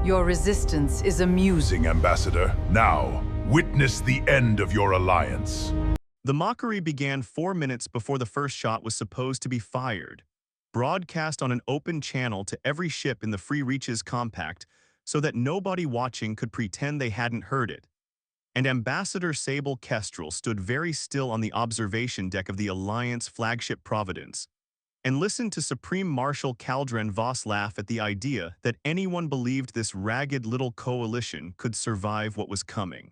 Your resistance is amusing. Ambassador. Now, witness the end of your alliance. The mockery began 4 minutes before the first shot was supposed to be fired, broadcast on an open channel to every ship in the Free Reaches compact so that nobody watching could pretend they hadn't heard it. And Ambassador Sable Kestrel stood very still on the observation deck of the Alliance flagship Providence and listened to Supreme Marshal Kaldrenn Voss laugh at the idea that anyone believed this ragged little coalition could survive what was coming.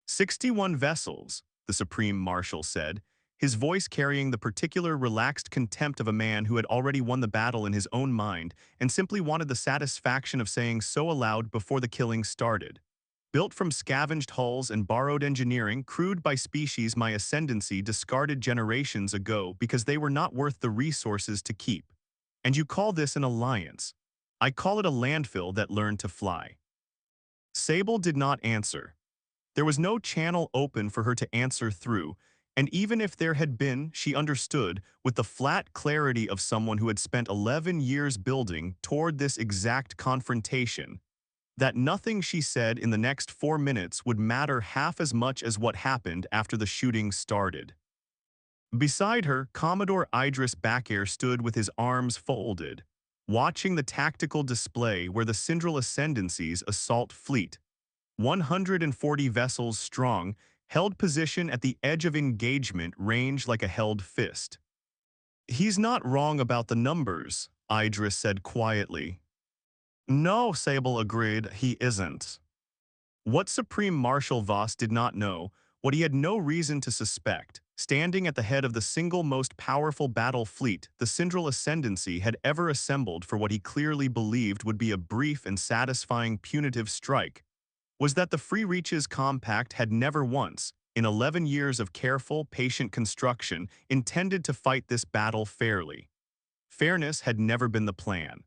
61 vessels, the Supreme Marshal said, his voice carrying the particular relaxed contempt of a man who had already won the battle in his own mind and simply wanted the satisfaction of saying so aloud before the killing started. Built from scavenged hulls and borrowed engineering, crewed by species my ascendancy discarded generations ago because they were not worth the resources to keep. And you call this an alliance? I call it a landfill that learned to fly. Sable did not answer. There was no channel open for her to answer through, and even if there had been, she understood, with the flat clarity of someone who had spent 11 years building toward this exact confrontation, that nothing she said in the next 4 minutes would matter half as much as what happened after the shooting started. Beside her, Commodore Idris Bakair stood with his arms folded, watching the tactical display where the Cindral Ascendancy's assault fleet, 140 vessels strong, held position at the edge of engagement range like a held fist. "He's not wrong about the numbers," Idris said quietly. "No," Sable agreed, "he isn't." What Supreme Marshal Voss did not know, what he had no reason to suspect, standing at the head of the single most powerful battle fleet the Cindral Ascendancy had ever assembled for what he clearly believed would be a brief and satisfying punitive strike, was that the Free Reaches Compact had never once, in 11 years of careful, patient construction, intended to fight this battle fairly. Fairness had never been the plan.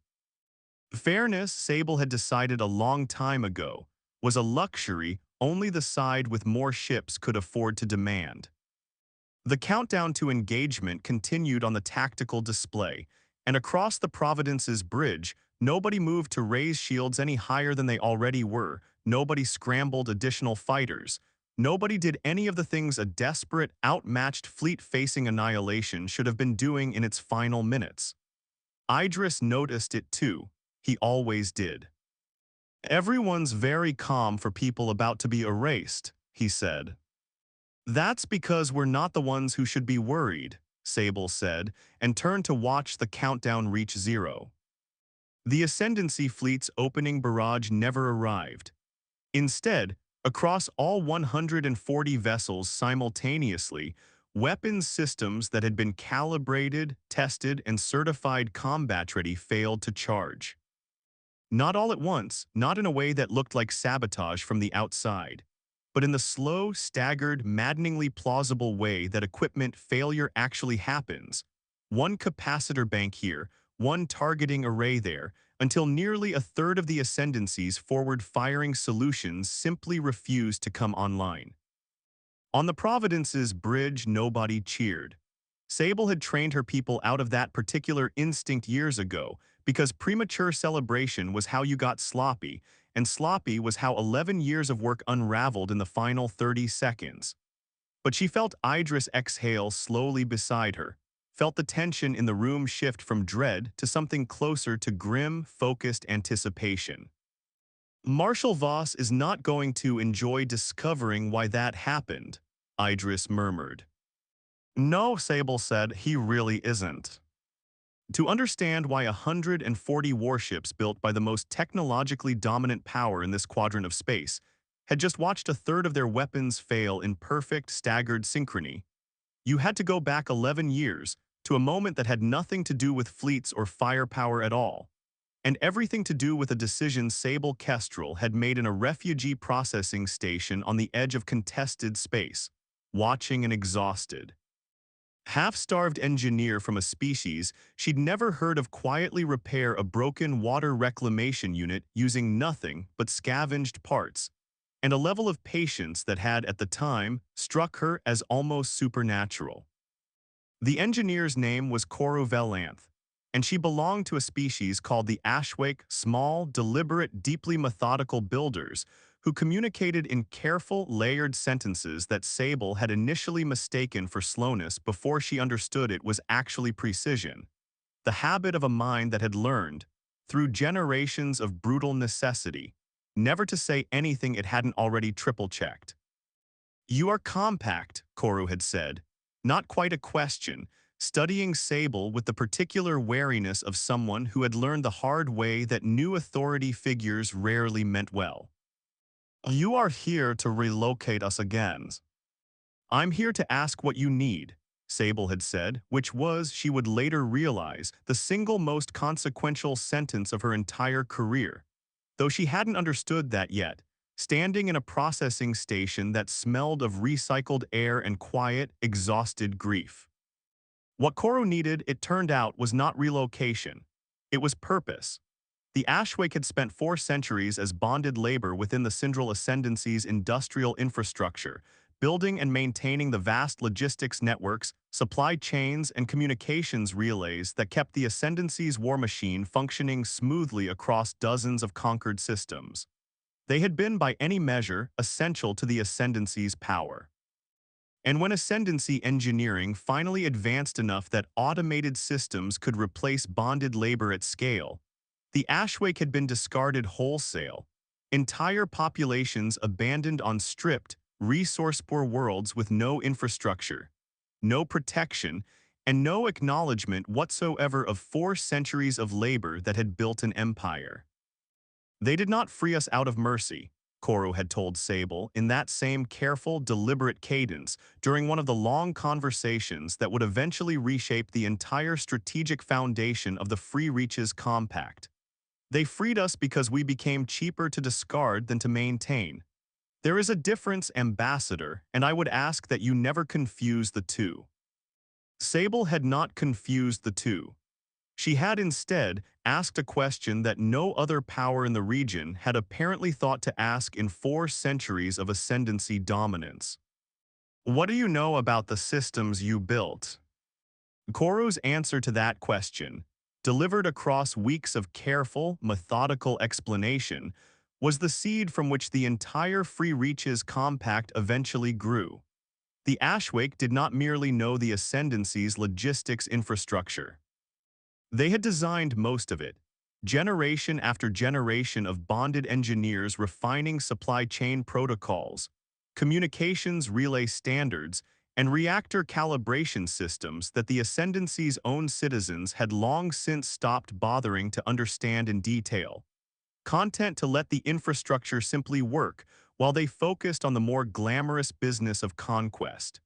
Fairness, Sable had decided a long time ago, was a luxury only the side with more ships could afford to demand. The countdown to engagement continued on the tactical display, and across the Providence's bridge, nobody moved to raise shields any higher than they already were, nobody scrambled additional fighters, nobody did any of the things a desperate, outmatched fleet facing annihilation should have been doing in its final minutes. Idris noticed it too. He always did. "Everyone's very calm for people about to be erased," he said. "That's because we're not the ones who should be worried," Sable said, and turned to watch the countdown reach zero. The Ascendancy fleet's opening barrage never arrived. Instead, across all 140 vessels simultaneously, weapons systems that had been calibrated, tested, and certified combat-ready failed to charge. Not all at once, not in a way that looked like sabotage from the outside, but in the slow, staggered, maddeningly plausible way that equipment failure actually happens. One capacitor bank here, one targeting array there, until nearly a third of the Ascendancy's forward-firing solutions simply refused to come online. On the Providence's bridge, nobody cheered. Sable had trained her people out of that particular instinct years ago, because premature celebration was how you got sloppy, and sloppy was how 11 years of work unraveled in the final 30 seconds. But she felt Idris exhale slowly beside her, felt the tension in the room shift from dread to something closer to grim, focused anticipation. "Marshal Voss is not going to enjoy discovering why that happened," Idris murmured. "No," Sable said, "he really isn't." To understand why 140 warships built by the most technologically dominant power in this quadrant of space had just watched a third of their weapons fail in perfect, staggered synchrony, you had to go back 11 years to a moment that had nothing to do with fleets or firepower at all, and everything to do with a decision Sable Kestrel had made in a refugee processing station on the edge of contested space, watching and exhausted. Half-starved engineer from a species she'd never heard of quietly repair a broken water reclamation unit using nothing but scavenged parts, and a level of patience that had, at the time, struck her as almost supernatural. The engineer's name was Koru Velanth, and she belonged to a species called the HFY, small, deliberate, deeply methodical builders, who communicated in careful, layered sentences that Sable had initially mistaken for slowness before she understood it was actually precision, the habit of a mind that had learned, through generations of brutal necessity, never to say anything it hadn't already triple-checked. "You are compact," Koru had said, not quite a question, studying Sable with the particular wariness of someone who had learned the hard way that new authority figures rarely meant well. "You are here to relocate us again." "I'm here to ask what you need," Sable had said, which was, she would later realize, the single most consequential sentence of her entire career. Though she hadn't understood that yet, standing in a processing station that smelled of recycled air and quiet, exhausted grief. What Koru needed, it turned out, was not relocation. It was purpose. The HFY had spent 4 centuries as bonded labor within the Cindral Ascendancy's industrial infrastructure, building and maintaining the vast logistics networks, supply chains, and communications relays that kept the Ascendancy's war machine functioning smoothly across dozens of conquered systems. They had been, by any measure, essential to the Ascendancy's power. And when Ascendancy engineering finally advanced enough that automated systems could replace bonded labor at scale, the HFY had been discarded wholesale, entire populations abandoned on stripped, resource-poor worlds with no infrastructure, no protection, and no acknowledgement whatsoever of 4 centuries of labor that had built an empire. "They did not free us out of mercy," Koru had told Sable in that same careful, deliberate cadence during one of the long conversations that would eventually reshape the entire strategic foundation of the Free Reaches Compact. "They freed us because we became cheaper to discard than to maintain. There is a difference, Ambassador, and I would ask that you never confuse the two." Sable had not confused the two. She had instead asked a question that no other power in the region had apparently thought to ask in 4 centuries of Ascendancy dominance. "What do you know about the systems you built?" Koru's answer to that question, delivered across weeks of careful, methodical explanation, was the seed from which the entire Free Reaches Compact eventually grew. The HFY did not merely know the Ascendancy's logistics infrastructure. They had designed most of it, generation after generation of bonded engineers refining supply chain protocols, communications relay standards, and reactor calibration systems that the Ascendancy's own citizens had long since stopped bothering to understand in detail. Content to let the infrastructure simply work while they focused on the more glamorous business of conquest.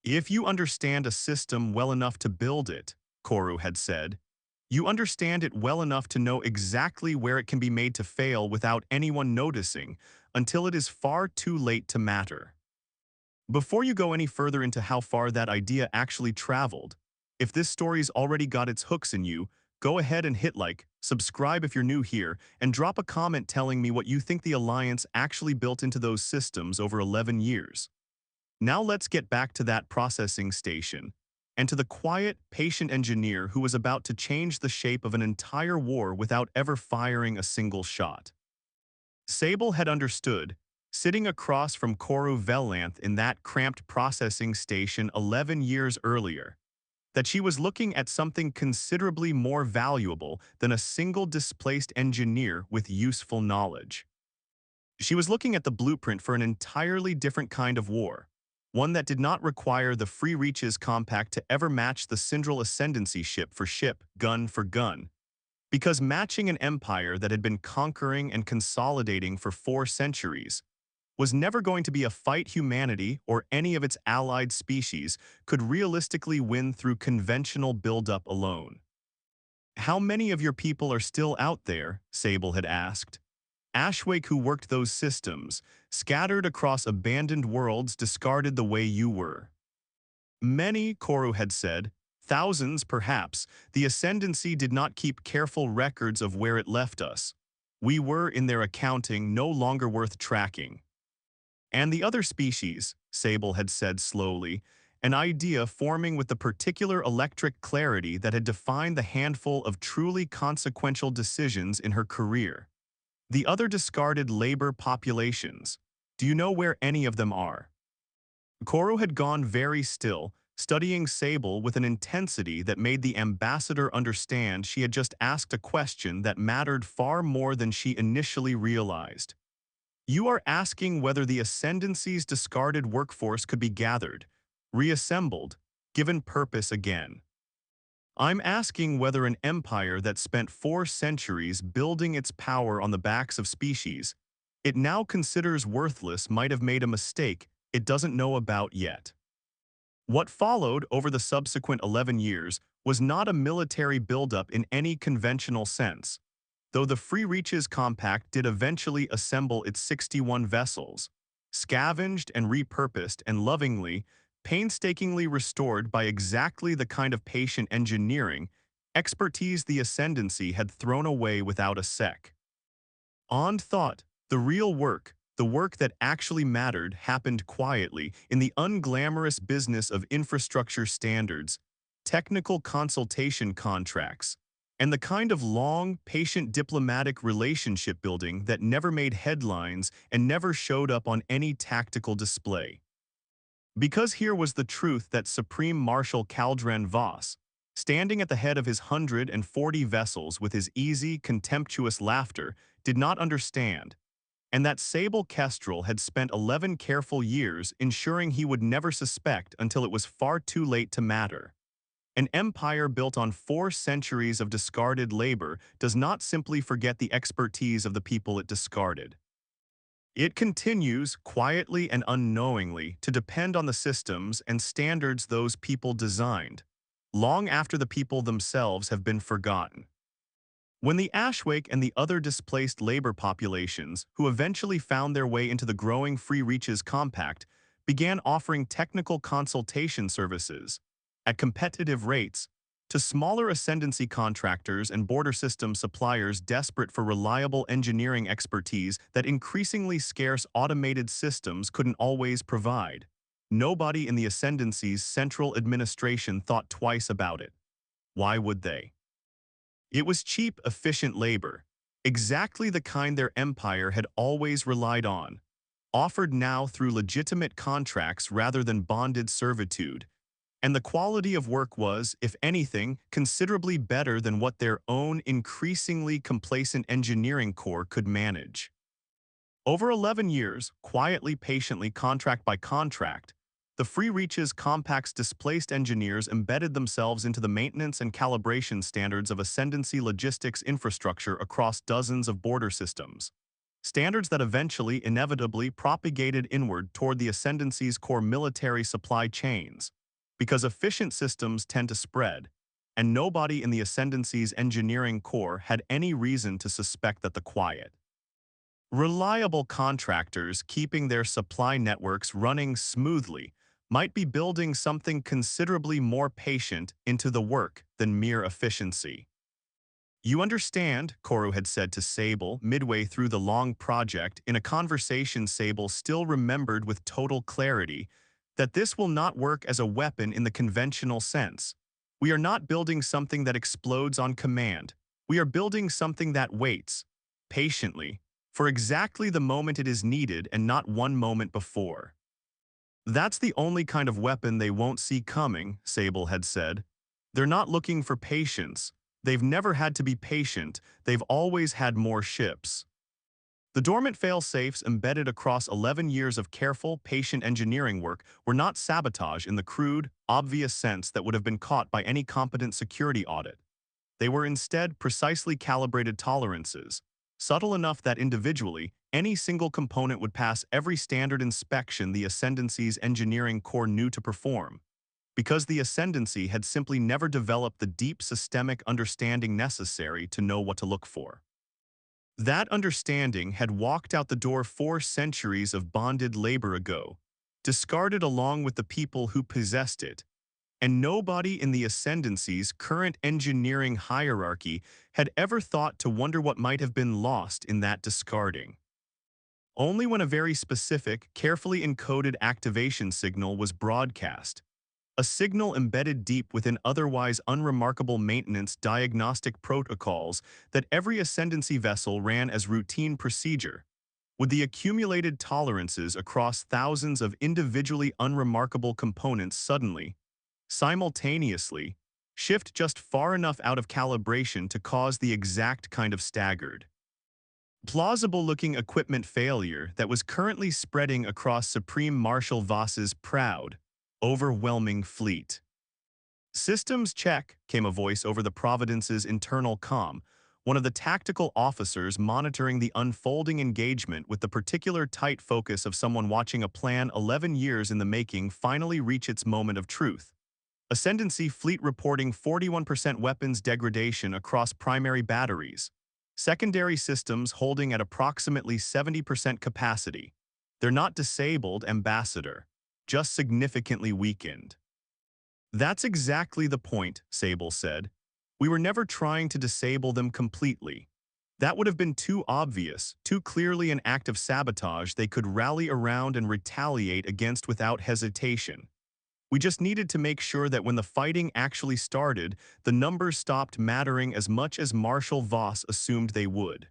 "If you understand a system well enough to build it," Koru had said, "you understand it well enough to know exactly where it can be made to fail without anyone noticing, until it is far too late to matter." Before you go any further into how far that idea actually traveled, if this story's already got its hooks in you, go ahead and hit like, subscribe if you're new here, and drop a comment telling me what you think the Alliance actually built into those systems over 11 years. Now let's get back to that processing station, and to the quiet, patient engineer who was about to change the shape of an entire war without ever firing a single shot. Sable had understood, sitting across from Koru Velanth in that cramped processing station 11 years earlier, that she was looking at something considerably more valuable than a single displaced engineer with useful knowledge. She was looking at the blueprint for an entirely different kind of war, one that did not require the Free Reaches Compact to ever match the Cindral Ascendancy ship for ship, gun for gun. Because matching an empire that had been conquering and consolidating for 4 centuries was never going to be a fight humanity or any of its allied species could realistically win through conventional buildup alone. "How many of your people are still out there?" Sable had asked. "HFY who worked those systems, scattered across abandoned worlds discarded the way you were." "Many," Koru had said. "Thousands, perhaps. The Ascendancy did not keep careful records of where it left us. We were, in their accounting, no longer worth tracking." "And the other species," Sable had said slowly, an idea forming with the particular electric clarity that had defined the handful of truly consequential decisions in her career. The other discarded labor populations. Do you know where any of them are? Koro had gone very still, studying Sable with an intensity that made the ambassador understand she had just asked a question that mattered far more than she initially realized. You are asking whether the Ascendancy's discarded workforce could be gathered, reassembled, given purpose again. I'm asking whether an empire that spent 4 centuries building its power on the backs of species it now considers worthless might have made a mistake it doesn't know about yet. What followed over the subsequent 11 years was not a military buildup in any conventional sense, though the Free Reaches Compact did eventually assemble its 61 vessels, scavenged and repurposed and lovingly, painstakingly restored by exactly the kind of patient engineering expertise the Ascendancy had thrown away without a sec. On thought, the real work, the work that actually mattered, happened quietly in the unglamorous business of infrastructure standards, technical consultation contracts, and the kind of long, patient diplomatic relationship building that never made headlines and never showed up on any tactical display. Because here was the truth that Supreme Marshal Kaldrenn Voss, standing at the head of his 140 vessels with his easy, contemptuous laughter, did not understand, and that Sable Kestrel had spent 11 careful years ensuring he would never suspect until it was far too late to matter. An empire built on 4 centuries of discarded labor does not simply forget the expertise of the people it discarded. It continues, quietly and unknowingly, to depend on the systems and standards those people designed, long after the people themselves have been forgotten. When the Ashwake and the other displaced labor populations, who eventually found their way into the growing Free Reaches Compact, began offering technical consultation services at competitive rates to smaller Ascendancy contractors and border system suppliers desperate for reliable engineering expertise that increasingly scarce automated systems couldn't always provide, nobody in the Ascendancy's central administration thought twice about it. Why would they? It was cheap, efficient labor, exactly the kind their empire had always relied on, offered now through legitimate contracts rather than bonded servitude, and the quality of work was, if anything, considerably better than what their own increasingly complacent engineering corps could manage. Over 11 years, quietly, patiently, contract by contract, the Free Reaches Compact's displaced engineers embedded themselves into the maintenance and calibration standards of Ascendancy logistics infrastructure across dozens of border systems. Standards that eventually, inevitably, propagated inward toward the Ascendancy's core military supply chains. Because efficient systems tend to spread, and nobody in the Ascendancy's engineering corps had any reason to suspect that the quiet, reliable contractors keeping their supply networks running smoothly might be building something considerably more patient into the work than mere efficiency. You understand, Koro had said to Sable midway through the long project in a conversation Sable still remembered with total clarity, that this will not work as a weapon in the conventional sense. We are not building something that explodes on command. We are building something that waits, patiently, for exactly the moment it is needed and not one moment before. That's the only kind of weapon they won't see coming, Sable had said. They're not looking for patience. They've never had to be patient. They've always had more ships. The dormant fail-safes embedded across 11 years of careful, patient engineering work were not sabotage in the crude, obvious sense that would have been caught by any competent security audit. They were instead precisely calibrated tolerances, subtle enough that individually, any single component would pass every standard inspection the Ascendancy's engineering corps knew to perform, because the Ascendancy had simply never developed the deep systemic understanding necessary to know what to look for. That understanding had walked out the door 4 centuries of bonded labor ago, discarded along with the people who possessed it, and nobody in the Ascendancy's current engineering hierarchy had ever thought to wonder what might have been lost in that discarding. Only when a very specific, carefully encoded activation signal was broadcast, a signal embedded deep within otherwise unremarkable maintenance diagnostic protocols that every Ascendancy vessel ran as routine procedure. With the accumulated tolerances across thousands of individually unremarkable components suddenly, simultaneously, shift just far enough out of calibration to cause the exact kind of staggered, plausible-looking equipment failure that was currently spreading across Supreme Marshal Voss's proud, overwhelming fleet. "Systems check," came a voice over the Providence's internal comm, one of the tactical officers monitoring the unfolding engagement with the particular tight focus of someone watching a plan 11 years in the making finally reach its moment of truth. Ascendancy fleet reporting 41% weapons degradation across primary batteries. Secondary systems holding at approximately 70% capacity. They're not disabled, Ambassador, just significantly weakened. "That's exactly the point," Sable said. "We were never trying to disable them completely. That would have been too obvious, too clearly an act of sabotage they could rally around and retaliate against without hesitation. We just needed to make sure that when the fighting actually started, the numbers stopped mattering as much as Marshal Voss assumed they would."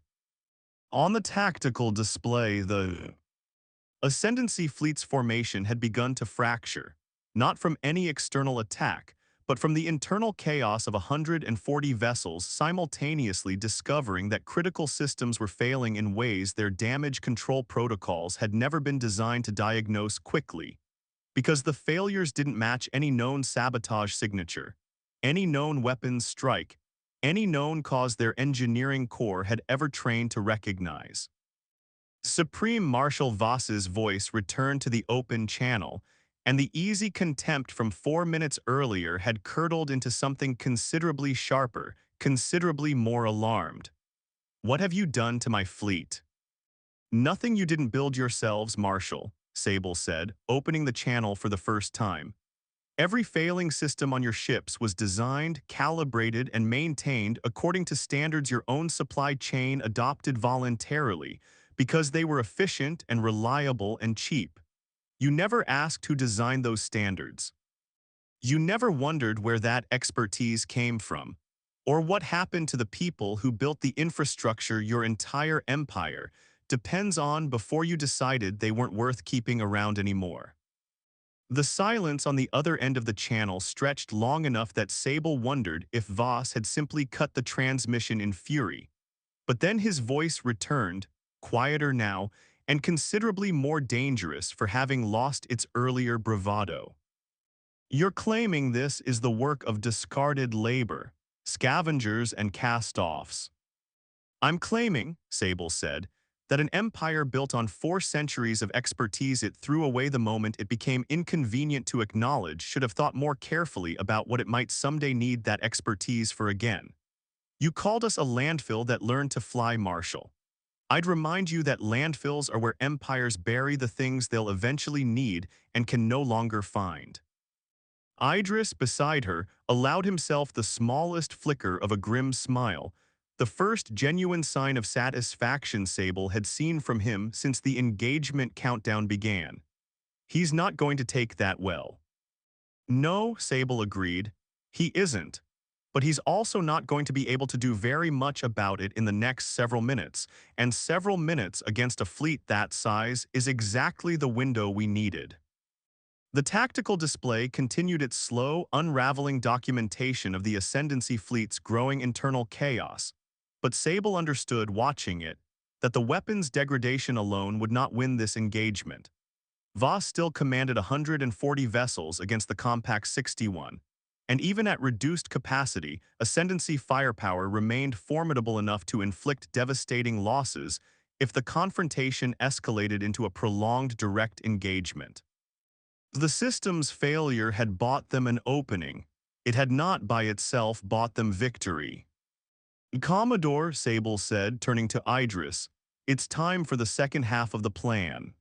On the tactical display, the Ascendancy fleet's formation had begun to fracture, not from any external attack, but from the internal chaos of 140 vessels simultaneously discovering that critical systems were failing in ways their damage control protocols had never been designed to diagnose quickly. Because the failures didn't match any known sabotage signature, any known weapons strike, any known cause their engineering core had ever trained to recognize. Supreme Marshal Voss's voice returned to the open channel, and the easy contempt from 4 minutes earlier had curdled into something considerably sharper, considerably more alarmed. "What have you done to my fleet?" "Nothing you didn't build yourselves, Marshal," Sable said, opening the channel for the first time. "Every failing system on your ships was designed, calibrated, and maintained according to standards your own supply chain adopted voluntarily, because they were efficient and reliable and cheap. You never asked who designed those standards. You never wondered where that expertise came from, or what happened to the people who built the infrastructure your entire empire depends on before you decided they weren't worth keeping around anymore." The silence on the other end of the channel stretched long enough that Sable wondered if Voss had simply cut the transmission in fury. But then his voice returned, quieter now, and considerably more dangerous for having lost its earlier bravado. "You're claiming this is the work of discarded labor, scavengers and cast-offs." "I'm claiming," Sable said, "that an empire built on 4 centuries of expertise it threw away the moment it became inconvenient to acknowledge should have thought more carefully about what it might someday need that expertise for again. You called us a landfill that learned to fly, Marshal. I'd remind you that landfills are where empires bury the things they'll eventually need and can no longer find." Idris, beside her, allowed himself the smallest flicker of a grim smile, the first genuine sign of satisfaction Sable had seen from him since the engagement countdown began. "He's not going to take that well." "No," Sable agreed, "he isn't. But he's also not going to be able to do very much about it in the next several minutes, and several minutes against a fleet that size is exactly the window we needed." The tactical display continued its slow, unraveling documentation of the Ascendancy fleet's growing internal chaos, but Sable understood, watching it, that the weapons degradation alone would not win this engagement. Voss still commanded 140 vessels against the compact 61, and even at reduced capacity, Ascendancy firepower remained formidable enough to inflict devastating losses if the confrontation escalated into a prolonged direct engagement. The system's failure had bought them an opening. It had not by itself bought them victory. "Commodore," Sable said, turning to Idris, "it's time for the second half of the plan."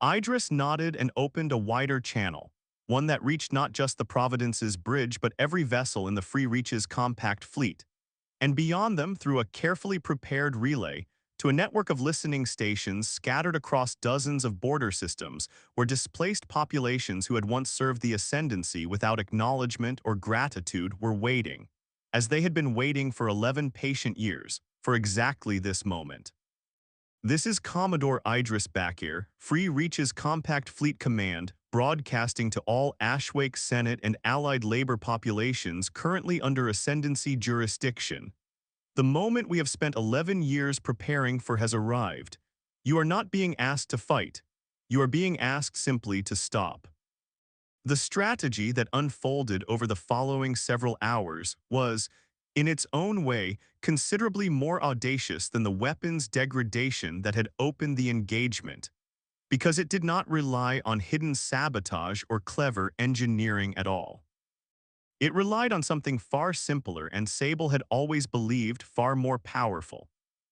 Idris nodded and opened a wider channel, one that reached not just the Providence's bridge but every vessel in the Free Reach's compact fleet, and beyond them through a carefully prepared relay to a network of listening stations scattered across dozens of border systems where displaced populations who had once served the Ascendancy without acknowledgement or gratitude were waiting, as they had been waiting for 11 patient years, for exactly this moment. This is Commodore Idris Bakir, Free Reach's Compact Fleet Command, broadcasting to all Ashwake Senate and Allied labor populations currently under Ascendancy jurisdiction. The moment we have spent 11 years preparing for has arrived. You are not being asked to fight. You are being asked simply to stop. The strategy that unfolded over the following several hours was, in its own way, considerably more audacious than the weapons degradation that had opened the engagement, because it did not rely on hidden sabotage or clever engineering at all. It relied on something far simpler and Sable had always believed far more powerful: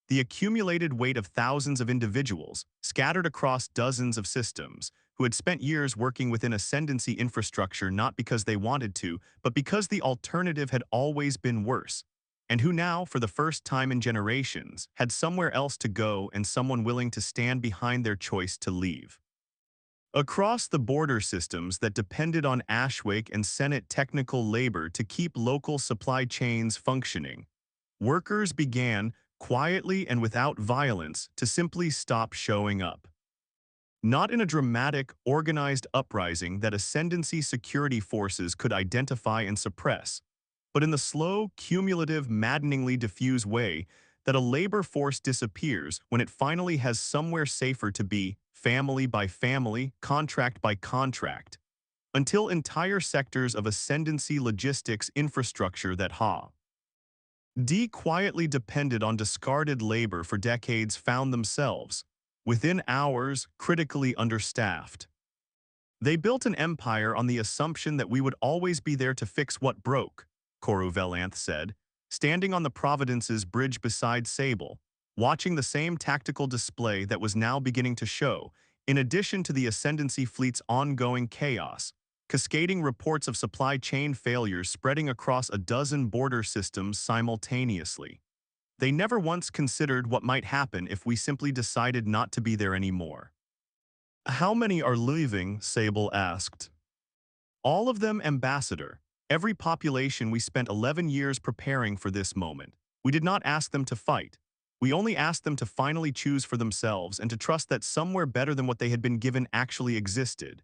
the accumulated weight of thousands of individuals, scattered across dozens of systems, who had spent years working within Ascendancy infrastructure not because they wanted to, but because the alternative had always been worse, and who now, for the first time in generations, had somewhere else to go and someone willing to stand behind their choice to leave. Across the border systems that depended on Ashwake and Senate technical labor to keep local supply chains functioning, workers began, quietly and without violence, to simply stop showing up. Not in a dramatic, organized uprising that Ascendancy security forces could identify and suppress, but in the slow, cumulative, maddeningly diffuse way that a labor force disappears when it finally has somewhere safer to be, family by family, contract by contract, until entire sectors of Ascendancy logistics infrastructure that quietly depended on discarded labor for decades found themselves, within hours, critically understaffed. They built an empire on the assumption that we would always be there to fix what broke, Koru Velanth said, standing on the Providence's bridge beside Sable, watching the same tactical display that was now beginning to show, in addition to the Ascendancy fleet's ongoing chaos, cascading reports of supply chain failures spreading across a dozen border systems simultaneously. They never once considered what might happen if we simply decided not to be there anymore. "How many are leaving?" Sable asked. "All of them, Ambassador. Every population. We spent 11 years preparing for this moment. We did not ask them to fight. We only asked them to finally choose for themselves and to trust that somewhere better than what they had been given actually existed."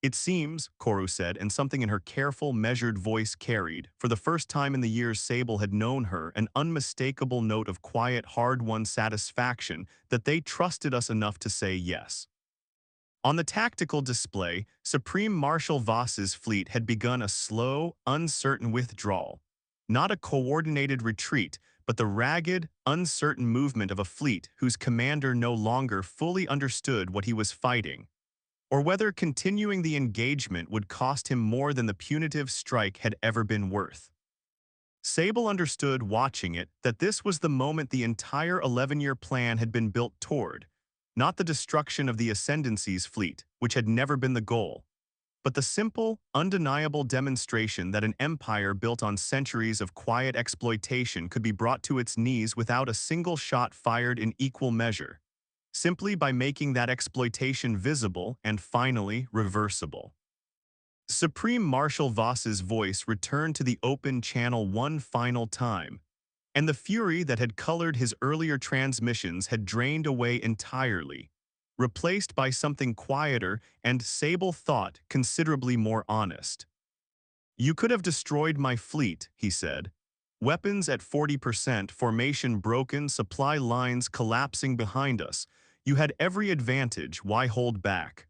"It seems," Koru said, and something in her careful, measured voice carried, for the first time in the years Sable had known her, an unmistakable note of quiet, hard-won satisfaction, that they trusted us enough to say yes. On the tactical display, Supreme Marshal Voss's fleet had begun a slow, uncertain withdrawal. Not a coordinated retreat, but the ragged, uncertain movement of a fleet whose commander no longer fully understood what he was fighting, or whether continuing the engagement would cost him more than the punitive strike had ever been worth. Sable understood, watching it, that this was the moment the entire 11-year plan had been built toward, not the destruction of the Ascendancy's fleet, which had never been the goal, but the simple, undeniable demonstration that an empire built on centuries of quiet exploitation could be brought to its knees without a single shot fired in equal measure, simply by making that exploitation visible and finally reversible. Supreme Marshal Voss's voice returned to the open channel one final time, and the fury that had colored his earlier transmissions had drained away entirely, replaced by something quieter and, Sable thought, considerably more honest. "You could have destroyed my fleet," he said. "Weapons at 40%, formation broken, supply lines collapsing behind us. You had every advantage. Why hold back?"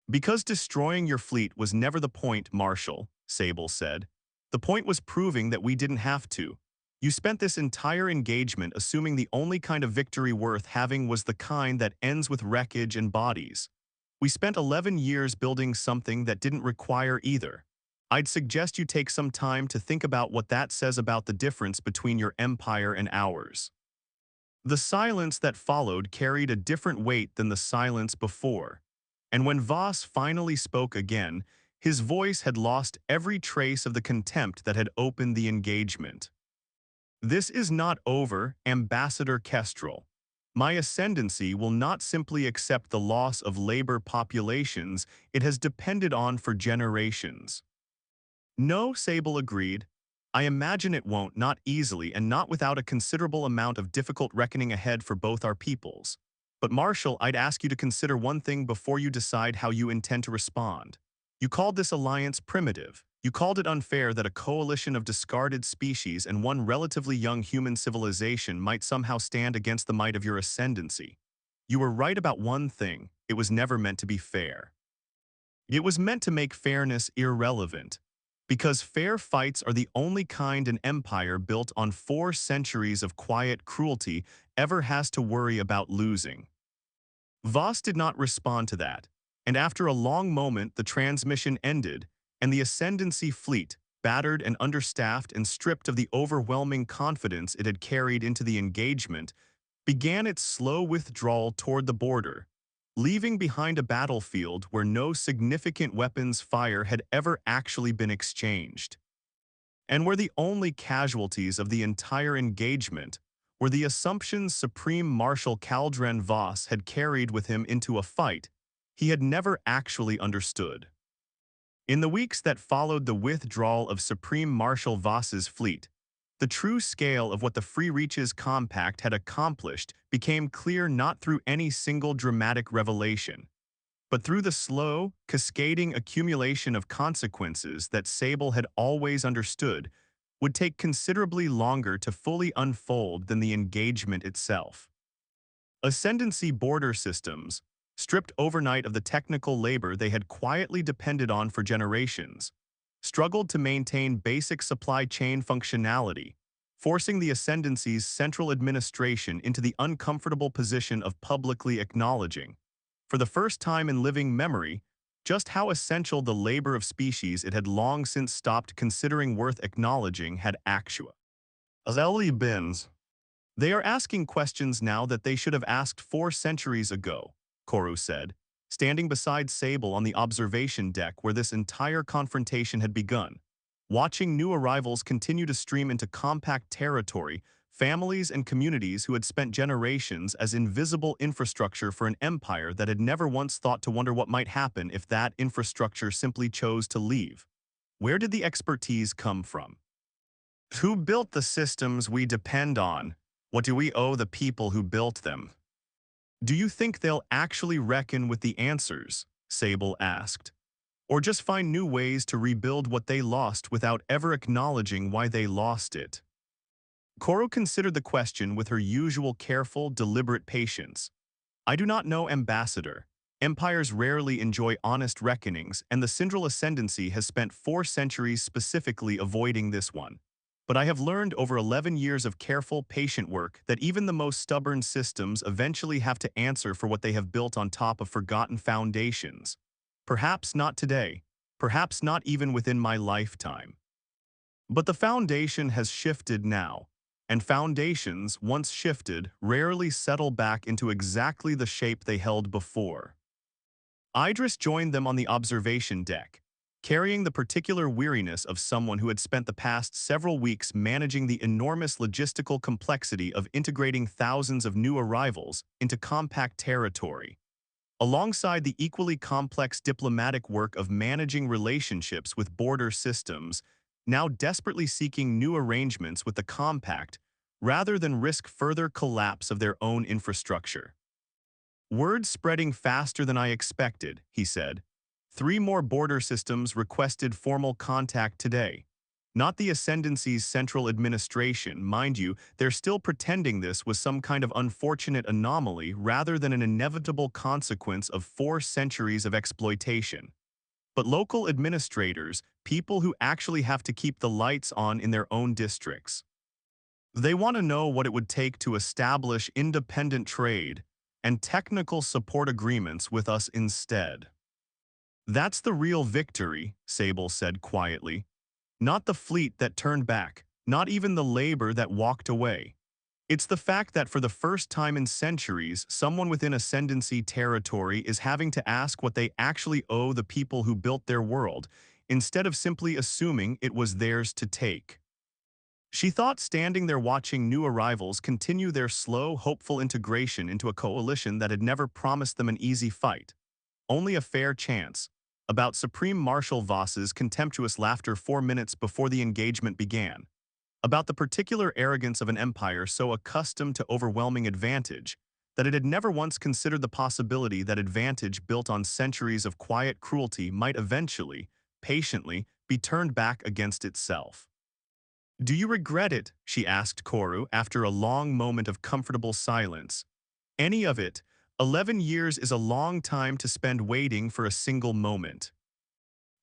"Because destroying your fleet was never the point, Marshal," Sable said. "The point was proving that we didn't have to. You spent this entire engagement assuming the only kind of victory worth having was the kind that ends with wreckage and bodies. We spent 11 years building something that didn't require either. I'd suggest you take some time to think about what that says about the difference between your empire and ours." The silence that followed carried a different weight than the silence before, and when Voss finally spoke again, his voice had lost every trace of the contempt that had opened the engagement. "This is not over, Ambassador Kestrel. My ascendancy will not simply accept the loss of labor populations it has depended on for generations. No, Sable agreed. I imagine it won't, not easily and not without a considerable amount of difficult reckoning ahead for both our peoples. But Marshal, I'd ask you to consider one thing before you decide how you intend to respond. You called this alliance primitive. You called it unfair that a coalition of discarded species and one relatively young human civilization might somehow stand against the might of your ascendancy. You were right about one thing: it was never meant to be fair. It was meant to make fairness irrelevant, because fair fights are the only kind an empire built on 4 centuries of quiet cruelty ever has to worry about losing. Voss did not respond to that, and after a long moment the transmission ended, and the Ascendancy fleet, battered and understaffed and stripped of the overwhelming confidence it had carried into the engagement, began its slow withdrawal toward the border, leaving behind a battlefield where no significant weapons fire had ever actually been exchanged, and where the only casualties of the entire engagement were the assumptions Supreme Marshal Kaldrenn Voss had carried with him into a fight he had never actually understood. In the weeks that followed the withdrawal of Supreme Marshal Voss's fleet, the true scale of what the Free Reaches Compact had accomplished became clear not through any single dramatic revelation, but through the slow, cascading accumulation of consequences that Sable had always understood would take considerably longer to fully unfold than the engagement itself. Ascendancy border systems, stripped overnight of the technical labor they had quietly depended on for generations, struggled to maintain basic supply chain functionality, forcing the Ascendancy's central administration into the uncomfortable position of publicly acknowledging, for the first time in living memory, just how essential the labor of species it had long since stopped considering worth acknowledging had actually been. They are asking questions now that they should have asked 4 centuries ago, Koru said, standing beside Sable on the observation deck where this entire confrontation had begun. Watching new arrivals continue to stream into compact territory, families and communities who had spent generations as invisible infrastructure for an empire that had never once thought to wonder what might happen if that infrastructure simply chose to leave. Where did the expertise come from? Who built the systems we depend on? What do we owe the people who built them? Do you think they'll actually reckon with the answers? Sable asked. Or just find new ways to rebuild what they lost without ever acknowledging why they lost it? Koru considered the question with her usual careful, deliberate patience. I do not know, Ambassador. Empires rarely enjoy honest reckonings, and the Cindral Ascendancy has spent 4 centuries specifically avoiding this one. But I have learned over 11 years of careful, patient work that even the most stubborn systems eventually have to answer for what they have built on top of forgotten foundations. Perhaps not today, perhaps not even within my lifetime. But the foundation has shifted now, and foundations, once shifted, rarely settle back into exactly the shape they held before. Idris joined them on the observation deck, carrying the particular weariness of someone who had spent the past several weeks managing the enormous logistical complexity of integrating thousands of new arrivals into compact territory, alongside the equally complex diplomatic work of managing relationships with border systems, now desperately seeking new arrangements with the compact rather than risk further collapse of their own infrastructure. Word spreading faster than I expected, he said. 3 more border systems requested formal contact today. Not the Ascendancy's central administration, mind you, they're still pretending this was some kind of unfortunate anomaly rather than an inevitable consequence of 4 centuries of exploitation. But local administrators, people who actually have to keep the lights on in their own districts. They want to know what it would take to establish independent trade and technical support agreements with us instead. That's the real victory, Sable said quietly. Not the fleet that turned back, not even the labor that walked away. It's the fact that for the first time in centuries, someone within Ascendancy territory is having to ask what they actually owe the people who built their world, instead of simply assuming it was theirs to take. She thought standing there watching new arrivals continue their slow, hopeful integration into a coalition that had never promised them an easy fight, only a fair chance, about Supreme Marshal Voss's contemptuous laughter 4 minutes before the engagement began, about the particular arrogance of an empire so accustomed to overwhelming advantage that it had never once considered the possibility that advantage built on centuries of quiet cruelty might eventually, patiently, be turned back against itself. "Do you regret it?" she asked Koru after a long moment of comfortable silence. "Any of it. 11 years is a long time to spend waiting for a single moment."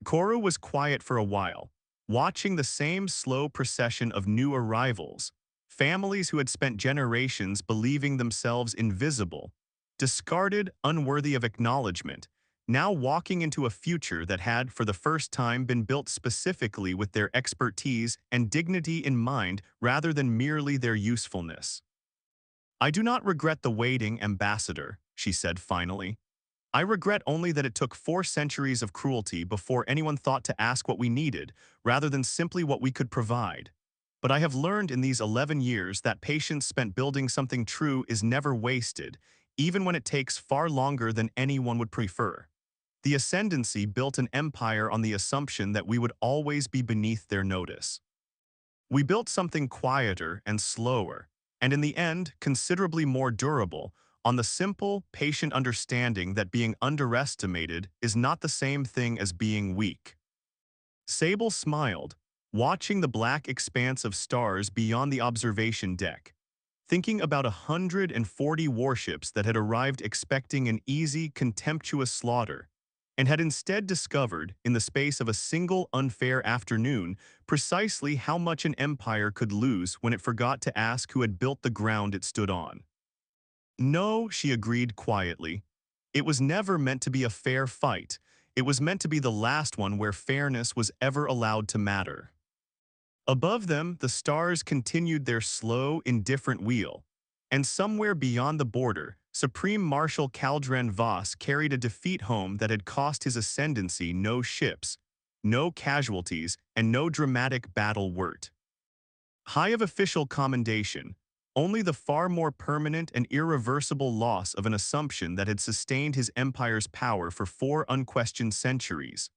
Koru was quiet for a while, watching the same slow procession of new arrivals, families who had spent generations believing themselves invisible, discarded, unworthy of acknowledgement, now walking into a future that had, for the first time, been built specifically with their expertise and dignity in mind rather than merely their usefulness. "I do not regret the waiting, Ambassador," she said finally. "I regret only that it took 4 centuries of cruelty before anyone thought to ask what we needed, rather than simply what we could provide. But I have learned in these 11 years that patience spent building something true is never wasted, even when it takes far longer than anyone would prefer. The Ascendancy built an empire on the assumption that we would always be beneath their notice. We built something quieter and slower, and in the end, considerably more durable, on the simple, patient understanding that being underestimated is not the same thing as being weak." Sable smiled, watching the black expanse of stars beyond the observation deck, thinking about 140 warships that had arrived expecting an easy, contemptuous slaughter, and had instead discovered, in the space of a single unfair afternoon, precisely how much an empire could lose when it forgot to ask who had built the ground it stood on. "No," she agreed quietly. "It was never meant to be a fair fight. It was meant to be the last one where fairness was ever allowed to matter." Above them, the stars continued their slow, indifferent wheel, and somewhere beyond the border, Supreme Marshal Kaldrenn Voss carried a defeat home that had cost his ascendancy no ships, no casualties, and no dramatic battle wort. High of official commendation, only the far more permanent and irreversible loss of an assumption that had sustained his empire's power for 4 unquestioned centuries.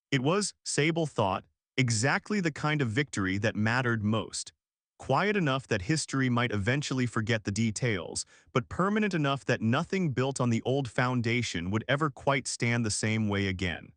It was, Sable thought, exactly the kind of victory that mattered most. Quiet enough that history might eventually forget the details, but permanent enough that nothing built on the old foundation would ever quite stand the same way again.